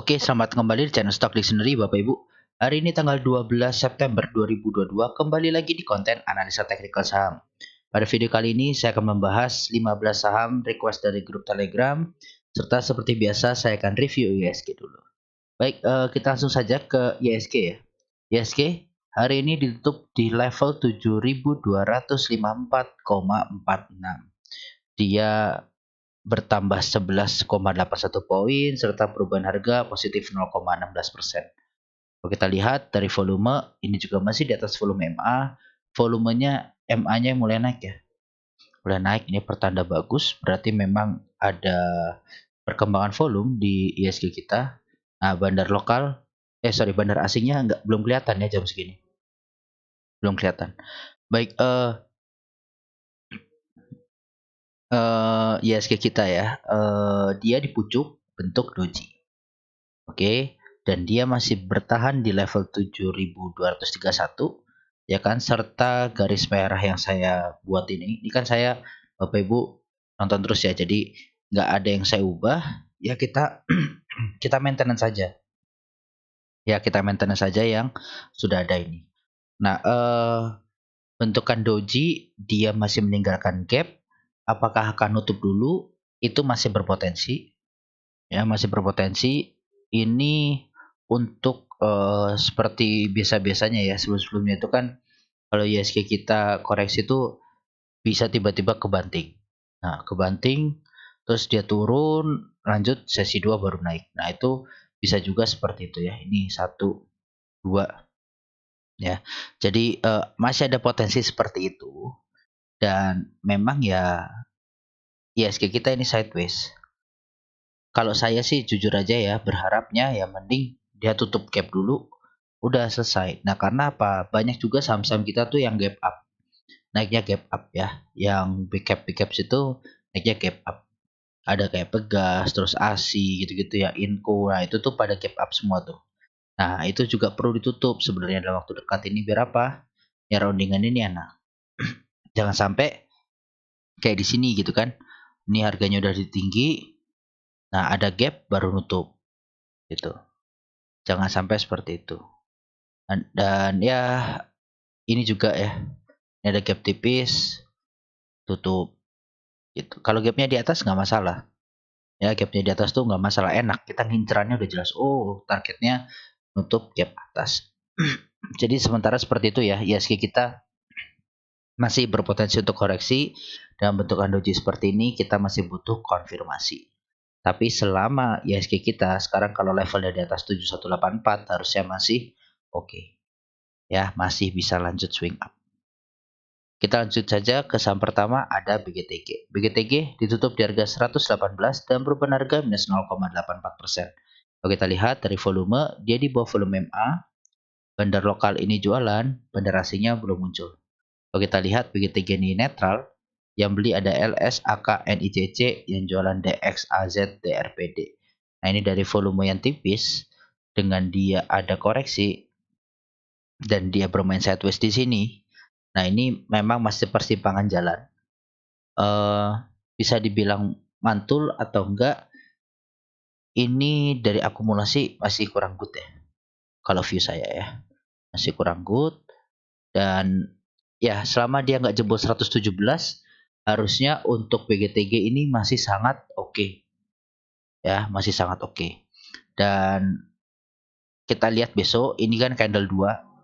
Oke, selamat kembali di channel Stock Dictionary Bapak Ibu. Hari ini tanggal 12 September 2022, kembali lagi di konten analisa teknikal saham. Pada video kali ini saya akan membahas 15 saham request dari grup Telegram, serta seperti biasa saya akan review ISG dulu. Baik, kita langsung saja ke ISG ya. ISG hari ini ditutup di level 7.254,46. Dia bertambah 11,81 poin serta perubahan harga positif 0,16%. Kalau kita lihat dari volume, ini juga masih di atas volume MA. Volumenya MA-nya mulai naik ya. Mulai naik, ini pertanda bagus, berarti memang ada perkembangan volume di ISG kita. Nah, bandar asingnya belum kelihatan ya jam segini. Belum kelihatan. Baik, ISG kita ya, dia di pucuk bentuk doji. Oke, dan dia masih bertahan di level 7.231 ya kan, serta garis merah yang saya buat ini kan saya Bapak Ibu nonton terus ya, jadi nggak ada yang saya ubah ya, kita kita maintenance saja ya, kita maintenance saja yang sudah ada ini. Nah, bentukan doji dia masih meninggalkan gap, apakah akan nutup dulu? Itu masih berpotensi ya, masih berpotensi ini untuk seperti biasa-biasanya ya, sebelum-sebelumnya itu kan kalau ISG kita koreksi itu bisa tiba-tiba kebanting. Nah, kebanting terus dia turun, lanjut sesi 2 baru naik. Nah, itu bisa juga seperti itu ya. Ini 1 2 ya. Jadi masih ada potensi seperti itu, dan memang ya ISG kita ini sideways. Kalau saya sih jujur aja ya, berharapnya ya mending dia tutup gap dulu, udah selesai. Nah, karena apa? Banyak juga saham-saham kita tuh yang gap up, naiknya gap up ya. Yang big cap situ naiknya gap up. Ada kayak Pegas, terus ASI gitu-gitu ya, Inco. Nah, itu tuh pada gap up semua tuh. Nah, itu juga perlu ditutup sebenarnya dalam waktu dekat ini, biar apa? Ya roundingan ini enak. Jangan sampai kayak di sini gitu kan. Ini harganya udah tinggi. Nah, ada gap baru nutup gitu. Jangan sampai seperti itu. Dan ya ini juga ya, ini ada gap tipis, tutup gitu. Kalau gapnya di atas nggak masalah ya, gapnya di atas tuh nggak masalah, enak, kita ngincerannya udah jelas, oh targetnya nutup gap atas. Jadi sementara seperti itu ya, ISG kita masih berpotensi untuk koreksi dalam bentukan doji seperti ini, kita masih butuh konfirmasi. Tapi selama ISG kita sekarang kalau levelnya di atas 7184 harusnya masih oke. Ya, masih bisa lanjut swing up. Kita lanjut saja ke saham pertama, ada BGTG. BGTG ditutup di harga 118 dan perubahan harga minus 0,84%. Kalau kita lihat dari volume, dia di bawah volume MA. Bandar lokal ini jualan, bandar asingnya belum muncul. Kalau kita lihat BGTG ini netral, yang beli ada LS, AK, NICC, yang jualan DX, AZ, DRPD. Nah, ini dari volume yang tipis, dengan dia ada koreksi, dan dia bermain sideways di sini. Nah, ini memang masih persimpangan jalan. Bisa dibilang mantul atau enggak, ini dari akumulasi masih kurang good ya. Kalau view saya ya, masih kurang good. Dan ya selama dia nggak jebol 117, harusnya untuk BGTG ini masih sangat oke. Ya, masih sangat oke. Dan kita lihat besok, ini kan candle 2,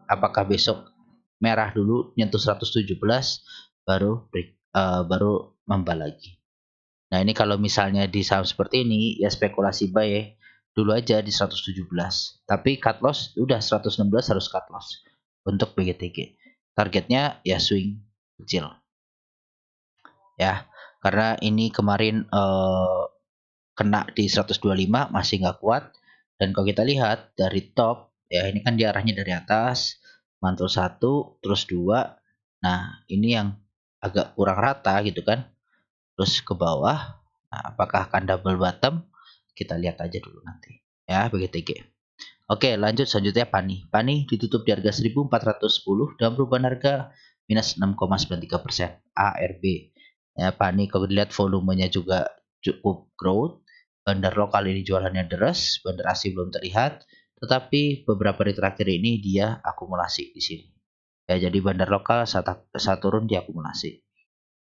apakah besok merah dulu nyentuh 117 baru membal lagi. Nah, ini kalau misalnya di saham seperti ini ya spekulasi buy ya. Dulu aja di 117. Tapi cut loss udah 116 harus cut loss untuk BGTG. Targetnya ya swing kecil. Ya, karena ini kemarin kena di 125 masih nggak kuat, dan kalau kita lihat dari top ya, ini kan diarahnya dari atas, mantul 1 terus 2. Nah, ini yang agak kurang rata gitu kan, terus ke bawah. Nah, apakah akan double bottom, kita lihat aja dulu nanti ya, BGTG. Oke, lanjut selanjutnya Pani ditutup di harga 1410 dan perubahan harga minus 6,93%. ARB ya, Pani kalau dilihat volumenya juga cukup growth, Bandar lokal ini jualannya deres, bandar asing belum terlihat, tetapi beberapa hari terakhir ini dia akumulasi di sini. Ya, jadi bandar lokal saat turun diakumulasi.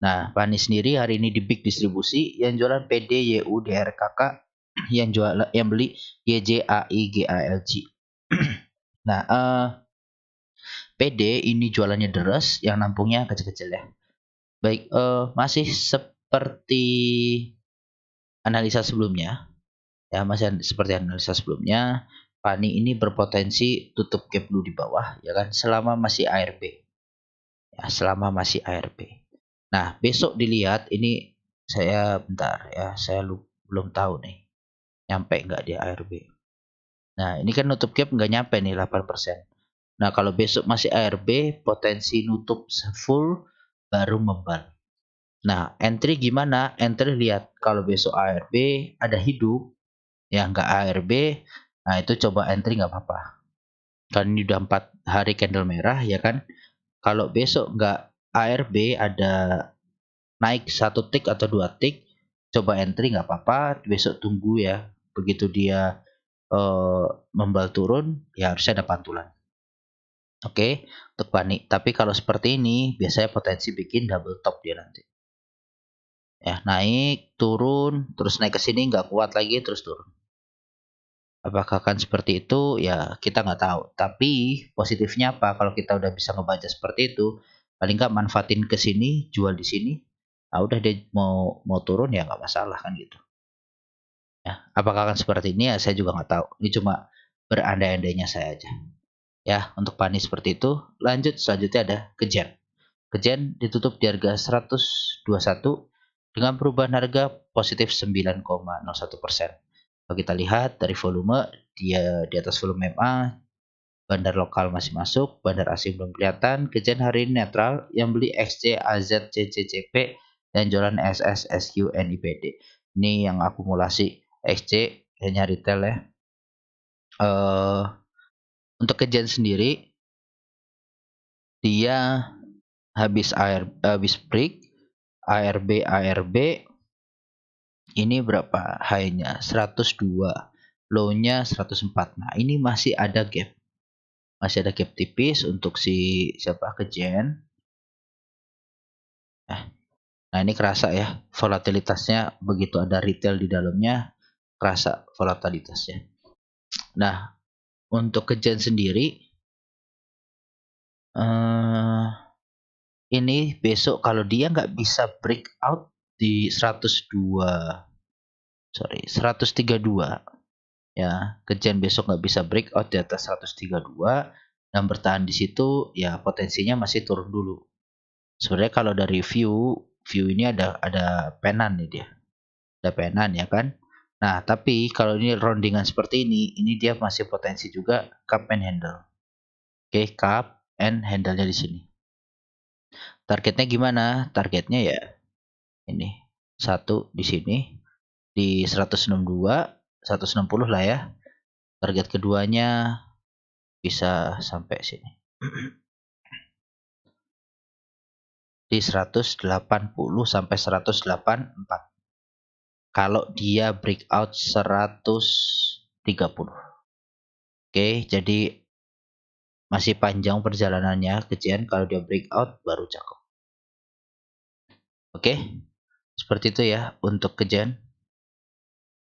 Nah, Pani sendiri hari ini di big distribusi yang jualan PD, YU, DRKK, yang beli YJAI, GALG. Nah, PD ini jualannya deres, yang nampungnya kecil-kecil ya. Baik, masih seperti analisa sebelumnya, ya masih seperti analisa sebelumnya. Pani ini berpotensi tutup gap dulu di bawah, ya kan, selama masih ARB. Ya, selama masih ARB. Nah, besok dilihat ini saya bentar ya, saya belum tahu nih, nyampe nggak di ARB. Nah, ini kan nutup gap nggak nyampe nih 8%. Nah, kalau besok masih ARB, potensi nutup full baru membal. Nah, entry gimana? Entry lihat kalau besok ARB ada hidup, ya nggak ARB, nah itu coba entry nggak apa-apa. Kan ini udah 4 hari candle merah ya kan. Kalau besok nggak ARB ada naik 1 tick atau 2 tick, coba entry nggak apa-apa. Besok tunggu ya. Begitu dia membal turun, ya harusnya ada pantulan. Oke, untuk panik. Tapi kalau seperti ini, biasanya potensi bikin double top dia nanti. Ya, naik, turun, terus naik ke sini nggak kuat lagi, terus turun. Apakah akan seperti itu? Ya, kita nggak tahu. Tapi positifnya apa? Kalau kita udah bisa ngebaca seperti itu, paling nggak manfaatin ke sini, jual di sini. Nah, udah dia mau turun ya nggak masalah kan gitu. Ya, apakah akan seperti ini? Ya, saya juga nggak tahu. Ini cuma berandai-andainya saya aja. Ya, untuk panis seperti itu. Lanjut, selanjutnya ada Kejen. Kejen ditutup di harga 121 dengan perubahan harga positif 9,01%. Kalau kita lihat dari volume, dia di atas volume MA, bandar lokal masih masuk, bandar asing belum kelihatan. Kejen hari ini netral, yang beli XC, AZ, CCCP, dan jualan SS, SQ, NIPD. Ini yang akumulasi XC, hanya retail ya. Untuk Kejen sendiri, dia habis break ARB ini berapa high-nya 102, low-nya 104. Nah, ini masih ada gap. Masih ada gap tipis untuk si siapa Kejen. Nah, ini kerasa ya volatilitasnya begitu ada retail di dalamnya, kerasa volatilitasnya. Nah, untuk Kejen sendiri ini besok kalau dia nggak bisa breakout di 132 ya, Kejen besok nggak bisa breakout di atas 132 dan bertahan di situ, ya potensinya masih turun dulu. Sebenarnya kalau dari view ini ada penan nih dia, ada penan ya kan. Nah, tapi kalau ini roundingan seperti ini dia masih potensi juga cup and handle. Oke, cup and handle-nya di sini. Targetnya gimana? Targetnya ya ini satu di sini di 162, 160 lah ya. Target keduanya bisa sampai sini. Di 180 sampai 184. Kalau dia breakout 130. Oke, jadi masih panjang perjalanannya Kejen, kalau dia breakout baru cakep. Oke, seperti itu ya untuk Kejen.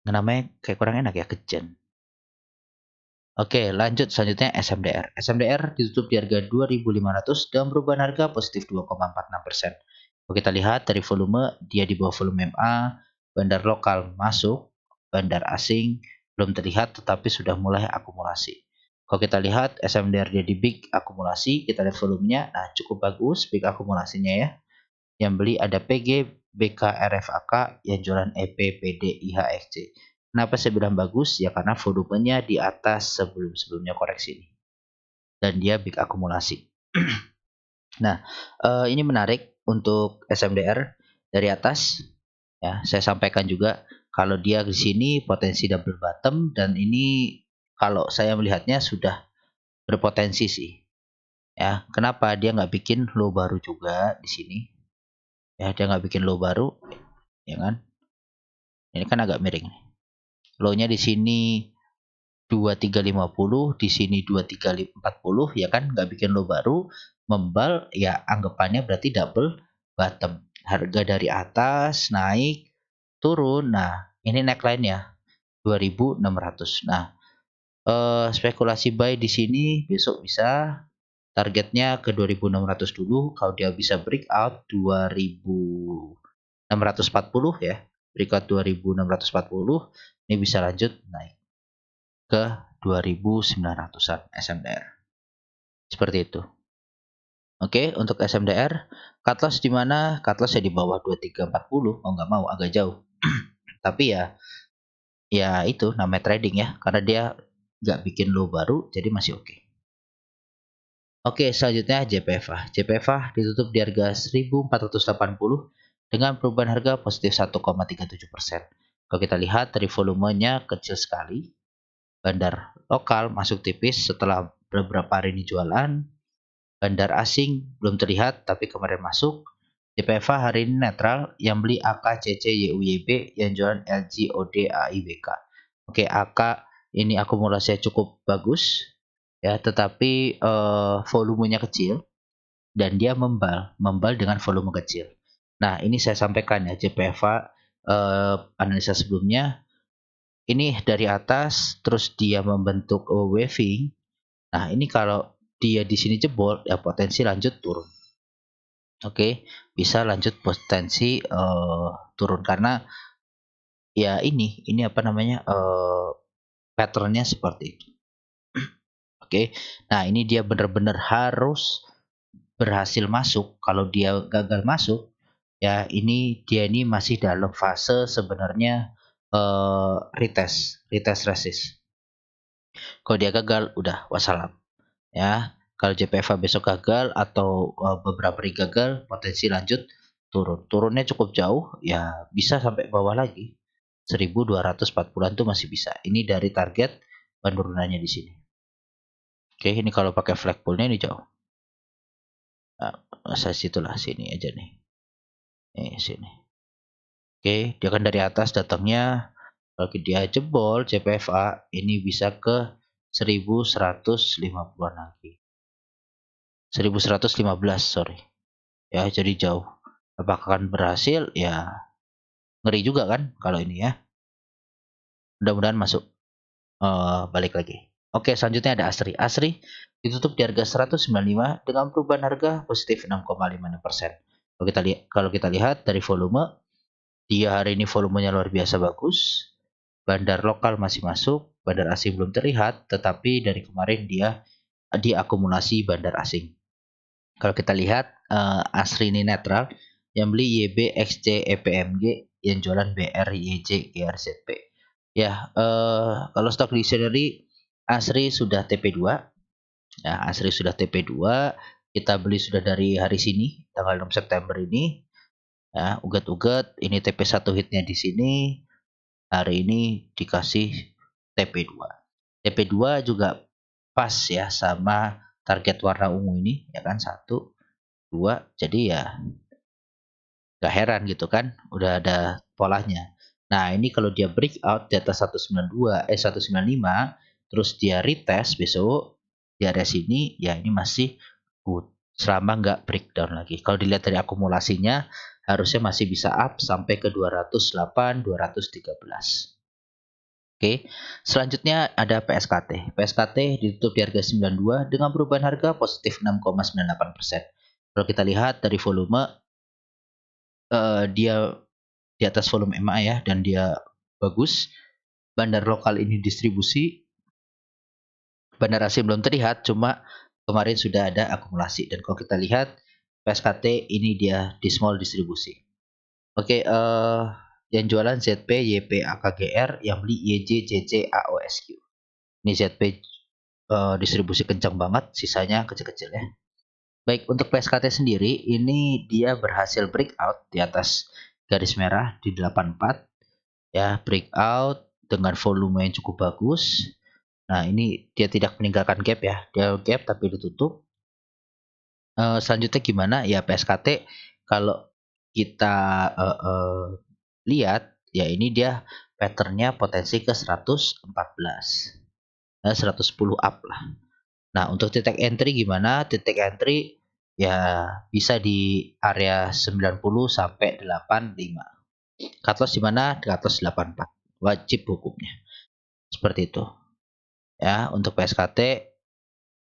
Namanya kayak kurang enak ya, Kejen. Oke, lanjut selanjutnya SMDR. SMDR ditutup di harga 2.500 dan perubahan harga positif 2,46%. Kalau kita lihat dari volume, dia di bawah volume MA, bandar lokal masuk, bandar asing belum terlihat tetapi sudah mulai akumulasi. Kalau kita lihat SMDR dia di big akumulasi, kita lihat volumenya, nah cukup bagus big akumulasinya ya. Yang beli ada PG, BK, RFAK, yang jualan EP, PD, IHXC. Kenapa saya bilang bagus? Ya karena volumenya di atas sebelum-sebelumnya koreksi ini. Dan dia big akumulasi. Nah, ini menarik untuk SMDR dari atas. Ya, saya sampaikan juga kalau dia di sini potensi double bottom dan ini kalau saya melihatnya sudah berpotensi sih. Ya, kenapa dia nggak bikin low baru juga di sini? Ya, dia nggak bikin low baru, ya kan? Ini kan agak miring. Low-nya di sini 2350, di sini 2340, ya kan, nggak bikin low baru, membal, ya anggapannya berarti double bottom. Harga dari atas naik, turun. Nah, ini neckline-nya 2600. Nah, spekulasi buy di sini besok bisa targetnya ke 2600 dulu. Kalau dia bisa breakout 2640 ya, breakout 2640, ini bisa lanjut naik ke 2900-an SMDR. Seperti itu. Oke, untuk SMDR, cut loss di mana? Cut loss ya di bawah 2340, mau nggak mau agak jauh. Tapi ya itu namanya trading ya, karena dia nggak bikin low baru, jadi masih oke. Oke, selanjutnya JPFA. JPFA ditutup di harga 1480 dengan perubahan harga positif 1,37%. Kalau kita lihat dari volumenya kecil sekali, bandar lokal masuk tipis setelah beberapa hari ini jualan, bandar asing belum terlihat tapi kemarin masuk. JPFA hari ini netral, yang beli AK, CC, YUYB, yang jualan LG, OD, AIBK. Oke, AK ini akumulasinya cukup bagus ya, tetapi volumenya kecil dan dia membal dengan volume kecil. Nah, ini saya sampaikan ya, JPFA analisa sebelumnya ini dari atas terus dia membentuk waving. Nah, ini kalau dia di sini jebol ya potensi lanjut turun. Oke, bisa lanjut potensi turun karena ya ini apa namanya patternnya seperti itu. Oke, nah ini dia benar-benar harus berhasil masuk. Kalau dia gagal masuk, ya dia ini masih dalam fase sebenarnya retest resist. Kalau dia gagal, udah wassalam. Ya, kalau JPFA besok gagal atau beberapa hari gagal, potensi lanjut turun. Turunnya cukup jauh, ya bisa sampai bawah lagi. 1240-an tuh masih bisa. Ini dari target penurunannya di sini. Oke, ini kalau pakai flagpole-nya ini jauh. Nah, saya situlah sini aja nih. Sini. Oke, dia kan dari atas datangnya. Kalau dia jebol JPFA, ini bisa ke 1150-an lagi. 1115, sorry. Ya, jadi jauh. Apakah akan berhasil? Ya, ngeri juga kan kalau ini ya. Mudah-mudahan masuk. Balik lagi. Oke, selanjutnya ada Asri. Asri ditutup di harga 195 dengan perubahan harga positif 6,56%. Kalau kita lihat dari volume, dia hari ini volumenya luar biasa bagus. Bandar lokal masih masuk, bandar asing belum terlihat, tetapi dari kemarin dia diakumulasi bandar asing. Kalau kita lihat Asri ini netral, yang beli YB, XC, EPMG, yang jualan BR, YJ, GRZP. Ya, kalau stock dictionary Asri sudah TP2. Ya, Asri sudah TP2. Kita beli sudah dari hari sini, tanggal 6 September ini. Ya, ugat-ugat ini TP1 hitnya di sini. Hari ini dikasih TP2. TP2 juga pas ya sama target warna ungu ini, ya kan, 1, 2. Jadi ya gak heran gitu kan, udah ada polanya. Nah, ini kalau dia breakout di atas 195, terus dia retest besok di area sini, ya ini masih good selama nggak breakdown lagi. Kalau dilihat dari akumulasinya, harusnya masih bisa up sampai ke 208, 213. Oke, selanjutnya ada PSKT. PSKT ditutup di harga 92 dengan perubahan harga positif 6,98%. Kalau kita lihat dari volume, dia di atas volume MA ya, dan dia bagus. Bandar lokal ini distribusi, bandar asing belum terlihat, cuma kemarin sudah ada akumulasi. Dan kalau kita lihat PSKT ini dia di small distribusi. Oke, yang jualan ZP, YP, AKGR, yang beli YJ, JC, AOSQ. Ini ZP distribusi kencang banget, sisanya kecil-kecil ya. Baik, untuk PSKT sendiri, ini dia berhasil breakout di atas garis merah di 84. Ya, breakout dengan volume yang cukup bagus. Nah, ini dia tidak meninggalkan gap ya. Dia gap tapi ditutup. Selanjutnya gimana? Ya, PSKT kalau kita lihat, ya ini dia patternnya potensi ke 114. Nah, 110 up lah. Nah, untuk titik entry gimana? Titik entry ya bisa di area 90 sampai 85. Cut loss di mana? Cut loss 84. Wajib hukumnya. Seperti itu. Ya, untuk PSKT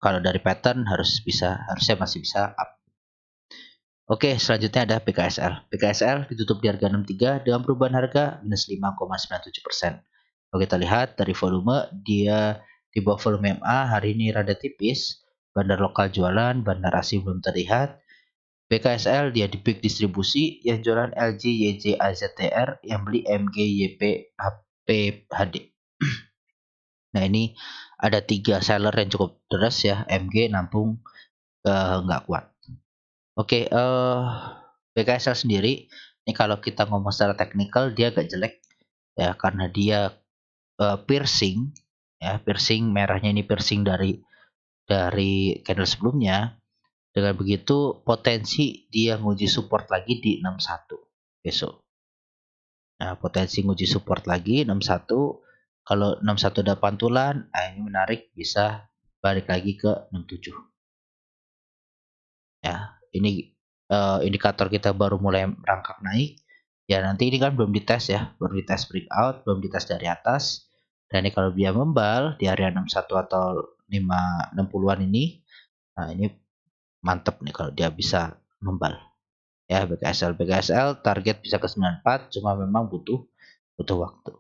kalau dari pattern harusnya masih bisa up. Oke, selanjutnya ada PKSL. PKSL ditutup di harga 63 dengan perubahan harga minus 5,97%. Kalau kita lihat dari volume, dia di bawah volume MA hari ini rada tipis. Bandar lokal jualan, bandar asing belum terlihat. PKSL dia di peak distribusi, yang jualan LG, YJ, AZTR, yang beli MG, YP, HP, HD. Nah, ini ada 3 seller yang cukup deras ya. MG nampung nggak kuat. Oke, BKSL sendiri ini kalau kita ngomong secara teknikal dia agak jelek ya karena dia piercing ya, piercing merahnya ini piercing dari candle sebelumnya. Dengan begitu potensi dia nguji support lagi di 61 besok. Nah, potensi nguji support lagi 61. Kalau 61 ada pantulan, nah ini menarik bisa balik lagi ke 67. Ya, ini indikator kita baru mulai merangkak naik. Ya, nanti ini kan belum dites ya, baru dites breakout, belum dites dari atas. Dan ini kalau dia membal di area 61 atau 60-an ini, nah ini mantep nih kalau dia bisa membal. Ya, BKSL target bisa ke 94, cuma memang butuh waktu.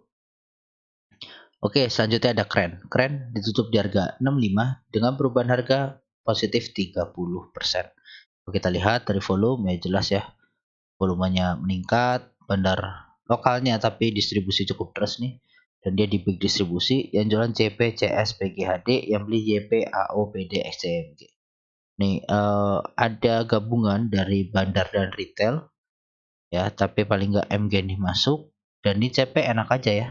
Oke, selanjutnya ada Kren. Kren ditutup di harga 65 dengan perubahan harga positif 30%. Kalau kita lihat dari volume ya jelas ya, volumenya meningkat, bandar lokalnya tapi distribusi cukup deras nih. Dan dia di big distribusi, yang jualan CP, CS, PGHD, yang beli YP, AO, PD, XCMG. Nih ada gabungan dari bandar dan retail ya, tapi paling nggak MG nih masuk. Dan ini CP enak aja ya,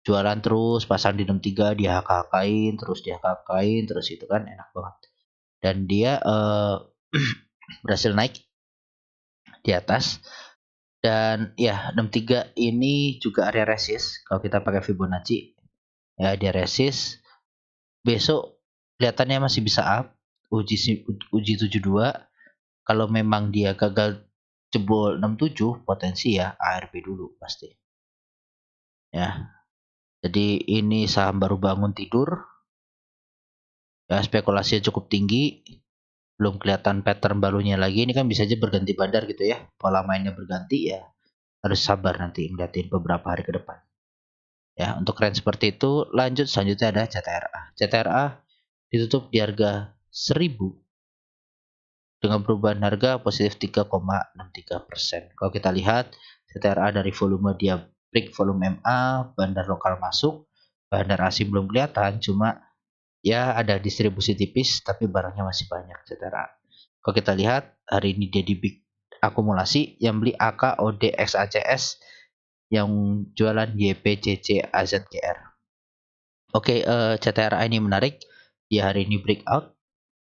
jualan terus, pasang di 63 dia HK-HKin terus, terus itu kan enak banget. Dan dia berhasil naik di atas. Dan ya 63 ini juga area resist kalau kita pakai Fibonacci. Ya dia resist. Besok kelihatannya masih bisa up. Uji 72. Kalau memang dia gagal jebol 67 potensi ya ARB dulu pasti. Ya. Jadi ini saham baru bangun tidur. Ya spekulasinya cukup tinggi. Belum kelihatan pattern barunya lagi. Ini kan bisa aja berganti bandar gitu ya. Pola mainnya berganti ya. Harus sabar nanti ngeliatin beberapa hari ke depan. Ya, untuk range seperti itu, lanjut selanjutnya ada CTRA. CTRA ditutup di harga 1000 dengan perubahan harga positif 3,63%. Kalau kita lihat CTRA dari volume dia break volume MA, bandar lokal masuk, bandar asing belum kelihatan, cuma ya ada distribusi tipis tapi barangnya masih banyak CTRA. Kalau kita lihat hari ini dia di big akumulasi, yang beli AK, OD, XACS, yang jualan YPCC, AZGR. Oke, CTRA ini menarik. Dia hari ini breakout.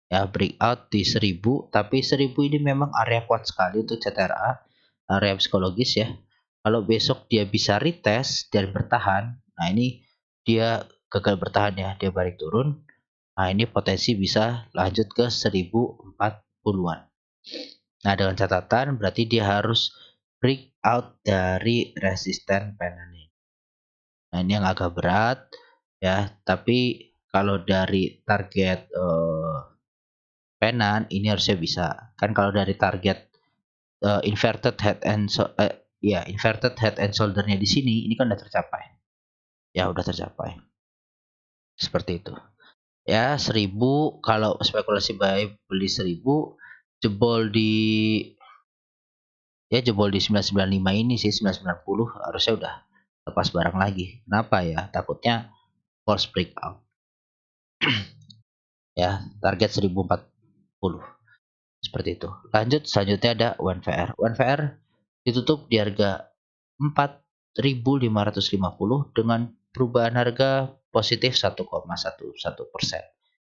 Ya, breakout di 1000. Tapi 1000 ini memang area kuat sekali untuk CTRA. Area psikologis ya. Kalau besok dia bisa retest dan bertahan. Nah, ini dia gagal bertahan ya. Dia balik turun. Nah, ini potensi bisa lanjut ke 1040-an. Nah, dengan catatan berarti dia harus breakout dari resisten pennant ini. Nah, ini yang agak berat ya, tapi kalau dari target pennant ini harusnya bisa. Kan kalau dari target inverted head and inverted head and shoulder-nya di sini ini kan udah tercapai. Ya, udah tercapai. Seperti itu. Ya, 1000 kalau spekulasi buy beli 1000 jebol di 995 ini sih, 990 harusnya udah lepas barang lagi. Kenapa ya? Takutnya force breakout. Ya, target 1040. Seperti itu. Lanjut, selanjutnya ada OneVR. OneVR ditutup di harga 4.550 dengan perubahan harga positif 1,11%.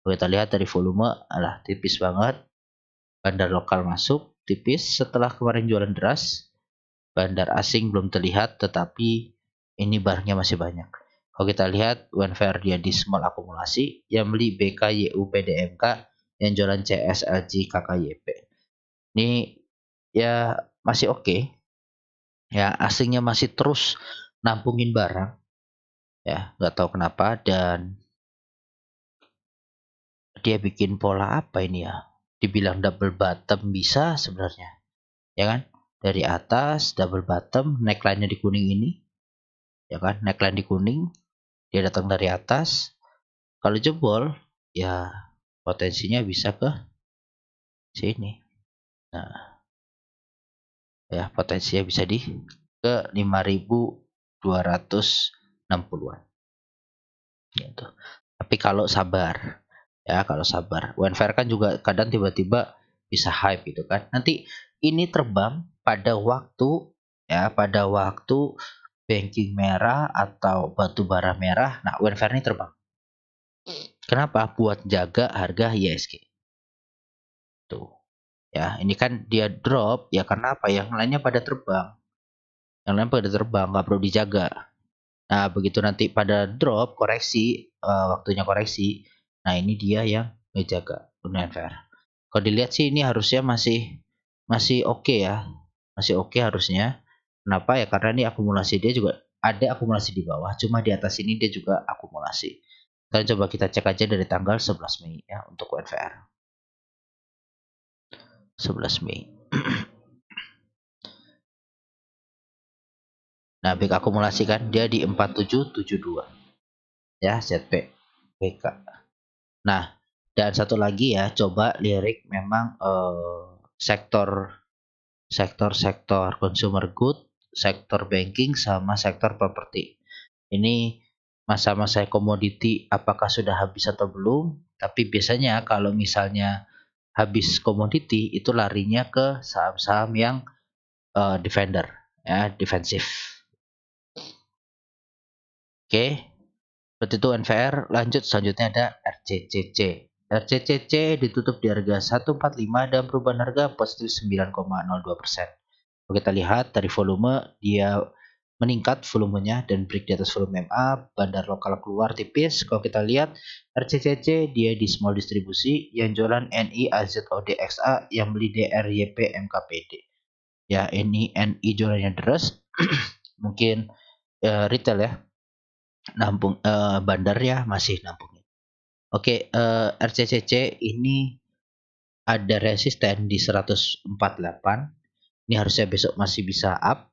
Kita lihat dari volume, tipis banget. Bandar lokal masuk tipis setelah kemarin jualan deras. Bandar asing belum terlihat, tetapi Ini barangnya masih banyak. Kalau kita lihat Wenfair dia di small akumulasi, yang beli BKYU PDMK, yang jualan CS LG KKYP. Ini ya masih oke. Ya, asingnya masih terus nampungin barang. Ya, nggak tahu kenapa, dan dia bikin pola apa ini ya? Dibilang double bottom bisa sebenarnya, ya kan? Dari atas double bottom, neckline-nya di kuning ini, ya kan? Neckline di kuning, dia datang dari atas. Kalau jebol, ya potensinya bisa ke sini. Nah, ya potensinya bisa di ke 5.260-an gitu. Tapi kalau sabar, ya kalau sabar. Wenfair kan juga kadang tiba-tiba bisa hype gitu kan. Nanti ini terbang pada waktu, ya pada waktu banking merah atau batu bara merah. Nah, Wenfair ini terbang. Kenapa? Buat jaga harga ISG. Tuh. Ya, ini kan dia drop ya karena apa? Yang lainnya pada terbang. Yang lain pada terbang, nggak perlu dijaga. Nah, begitu nanti pada drop koreksi, waktunya koreksi. Nah, ini dia yang ngejaga Wenfair. Kalau dilihat sih ini harusnya masih masih oke ya. Masih oke harusnya. Kenapa ya? Karena ini akumulasi dia juga ada akumulasi di bawah, cuma di atas ini dia juga akumulasi. Kita coba kita cek aja dari tanggal 11 Mei ya untuk WNVR. 11 Mei. Nah, BK akumulasi kan dia di 4772. Ya, ZP BK. Nah, dan satu lagi ya, coba lirik memang sektor sektor consumer good, sektor banking, sama sektor properti. Ini masa-masa komoditi apakah sudah habis atau belum? Tapi biasanya kalau misalnya habis komoditi itu larinya ke saham-saham yang defender, ya defensif. Oke, seperti itu NVR. Lanjut selanjutnya ada RCCC. RCCC ditutup di harga 145 dan perubahan harga positif 9,02%. Kalau kita lihat dari volume, dia meningkat volumenya dan break di atas volume MA, bandar lokal keluar tipis. Kalau kita lihat RCCC dia di small distribusi, yang jualan NI AZODXA, yang beli DRYP MKPD. Ya, ini NI jualannya deres, mungkin retail ya, nampung bandar ya masih nampungin. Oke, RCCC ini ada resisten di 148. Ini harusnya besok masih bisa up.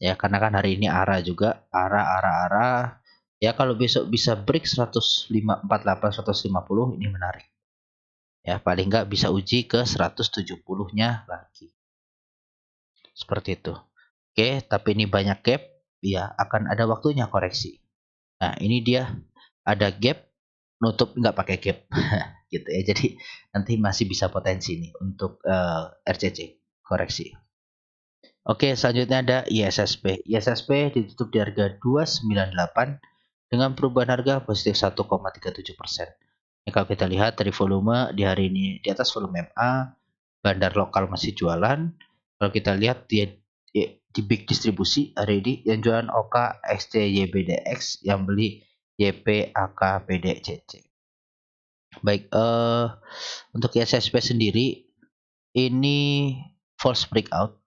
Ya, karena kan hari ini arah juga, arah. Ya, kalau besok bisa break 148 150 ini menarik. Ya, paling nggak bisa uji ke 170-nya lagi. Seperti itu. Oke, tapi ini banyak gap, ya akan ada waktunya koreksi. Nah, ini dia ada gap, nutup nggak pakai gap. Gitu ya. Jadi nanti masih bisa potensi nih untuk RCC koreksi. Oke, selanjutnya ada ISSP. ISSP ditutup di harga 298 dengan perubahan harga positif 1,37%. Ini kalau kita lihat dari volume di hari ini di atas volume MA, bandar lokal masih jualan. Kalau kita lihat di big distribusi hari ini yang jualan OK, XC, YBDX, yang beli YP, AK, PDCC. Baik, untuk ISSP sendiri ini false breakout.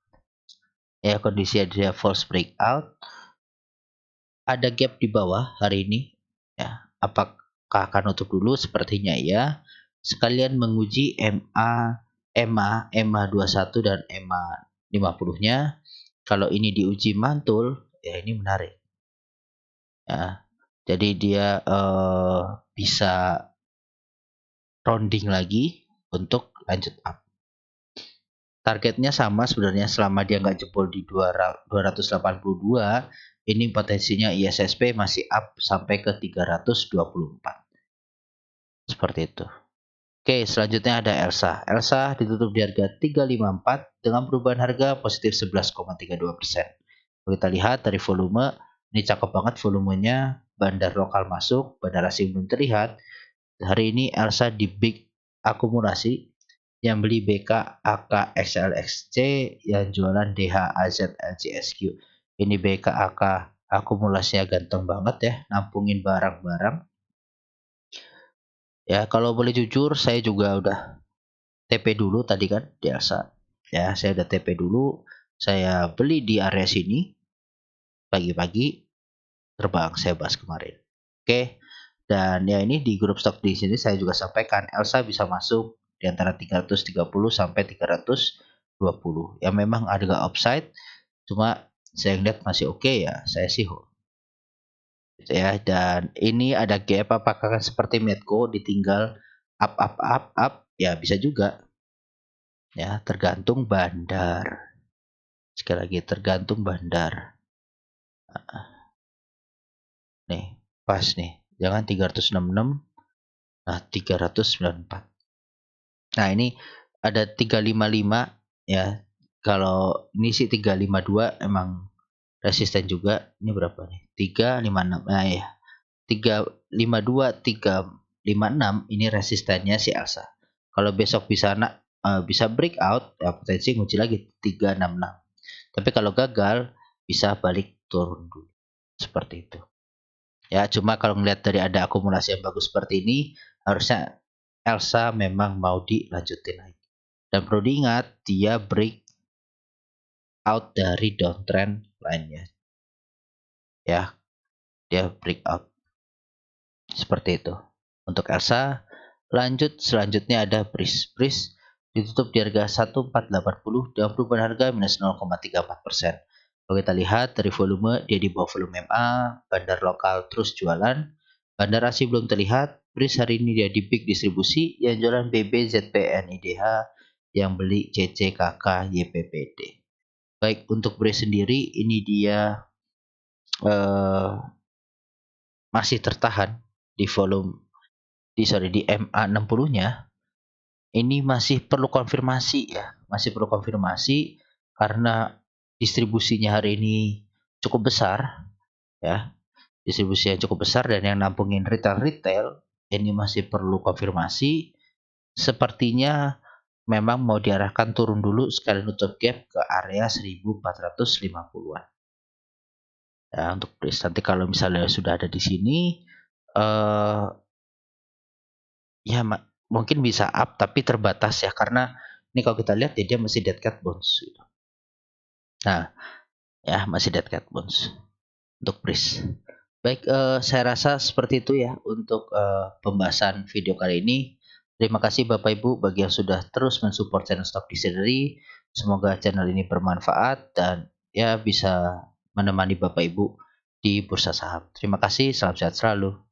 Ya, kondisi dia false breakout, ada gap di bawah hari ini ya. Apakah akan nutup dulu? Sepertinya ya. Sekalian menguji EMA 21 dan EMA 50-nya. Kalau ini diuji mantul, ya ini menarik ya. Jadi dia bisa rounding lagi untuk lanjut up. Targetnya sama sebenarnya selama dia nggak jebol di 282, ini potensinya ISSP masih up sampai ke 324. Seperti itu. Oke, selanjutnya ada Elsa. Elsa ditutup di harga 354 dengan perubahan harga positif 11,32%. Kita lihat dari volume, ini cakep banget volumenya, bandar lokal masuk, bandar asing belum terlihat. Hari ini Elsa di big akumulasi, yang beli BK, AK, XLXC, yang jualan DH, AZ, LCSQ. Ini BK, AK, akumulasinya ganteng banget ya, nampungin barang-barang. Ya, kalau boleh jujur, saya juga udah TP dulu tadi kan di Elsa. Ya, saya udah TP dulu. Saya beli di area sini pagi-pagi, terbang saya bahas kemarin. Oke. Dan ya ini di grup stok di sini saya juga sampaikan Elsa bisa masuk di antara 330 sampai 320. Ya memang ada upside, cuma saya lihat masih oke ya, saya sih hold. Gitu ya. Dan ini ada gap apakah seperti Medco ditinggal up ya bisa juga. Ya, tergantung bandar. Sekali lagi tergantung bandar. Nih, pas nih. Jangan 366, nah 394. Nah, ini ada 355 ya. Kalau ini sih 352 emang resisten juga. Ini berapa nih? 356. Nah, ya. 352, 356 ini resistennya si Elsa. Kalau besok bisa breakout, ya potensi nguji lagi 366. Tapi kalau gagal bisa balik turun dulu. Seperti itu. Ya, cuma kalau ngelihat dari ada akumulasi yang bagus seperti ini, harusnya Elsa memang mau dilanjutin lagi. Dan perlu diingat, dia break out dari downtrend lainnya. Ya, dia break out. Seperti itu. Untuk Elsa, lanjut selanjutnya ada Breeze. Breeze ditutup di harga 1480 dengan perubahan harga minus 0,34%. Kalau kita lihat dari volume, dia di bawah volume MA, bandar lokal terus jualan, bandar asing belum terlihat. Breeze hari ini dia di peak distribusi, yang jualan BB, ZPN, IDH, yang beli CCKK, YPPD. Baik, untuk Breeze sendiri, ini dia masih tertahan di volume di MA 60-nya. Ini masih perlu konfirmasi ya, masih perlu konfirmasi karena distribusinya hari ini cukup besar ya. Distribusinya cukup besar dan yang nampungin retail ini masih perlu konfirmasi. Sepertinya memang mau diarahkan turun dulu sekali nutup gap ke area 1450-an. Ya, untuk please nanti kalau misalnya sudah ada di sini ya mungkin bisa up tapi terbatas ya karena ini kalau kita lihat ya dia masih dead cat bounce gitu. Nah, ya masih dead cat bounce untuk Breeze. Baik, saya rasa seperti itu ya untuk pembahasan video kali ini. Terima kasih Bapak Ibu bagi yang sudah terus mensupport channel Stock Dictionary. Semoga channel ini bermanfaat dan ya bisa menemani Bapak Ibu di bursa saham. Terima kasih, salam sehat selalu.